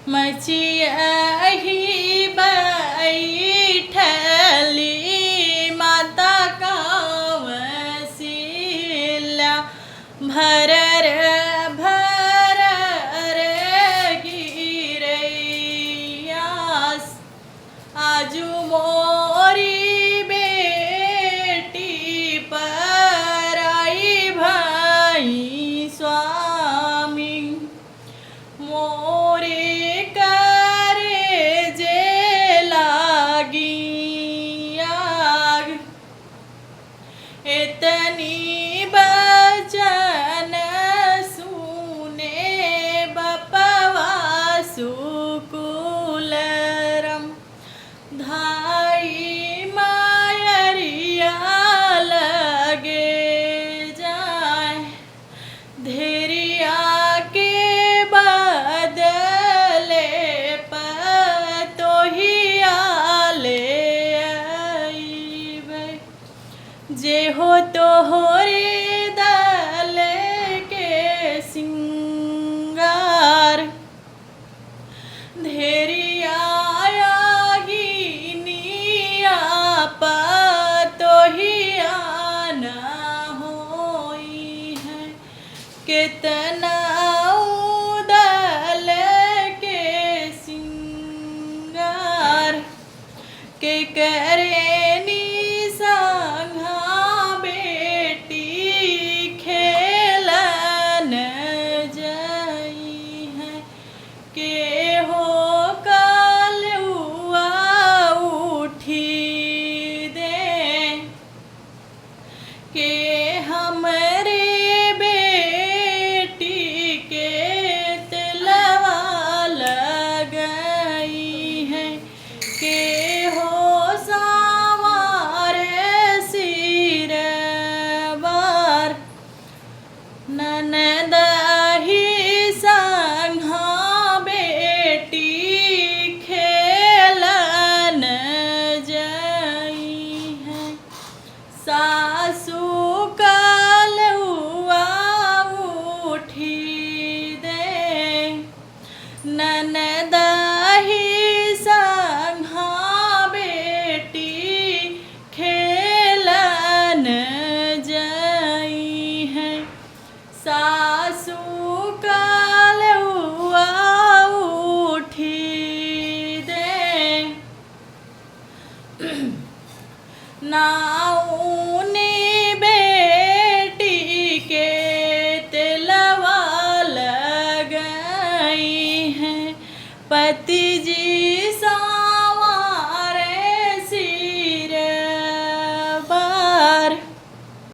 मचियहि बैठली माता कौशल्या भरर भरर गिरैयास आजू मोरी बेटी पराई भाई स्वामी मोरे करे जे लागी आग इतनी बचन सुने बपवा सुकुलरम धाई मायरिया लगे जाए धैर्या के बदले पतोहिया ले आइबै जे हो तो होरे दल के सिंगार धैर्या गिनिया पतोहिया न होई है कितना उदल के सिंगार के करे संघा बेटी खेलन जाई है के हो कलुआ उठी दे के हमरे बेटी के तिलवा लगई है के हो सावारे सिरबार ननदही संघा बेटी खेलन जाई है सासू कलुआ उठी दे ननदही संघा बेटी खेलन जाई है सासू कलुआ उठी दे नाऊनी बेटी के तिलवा लगई है पति जी सा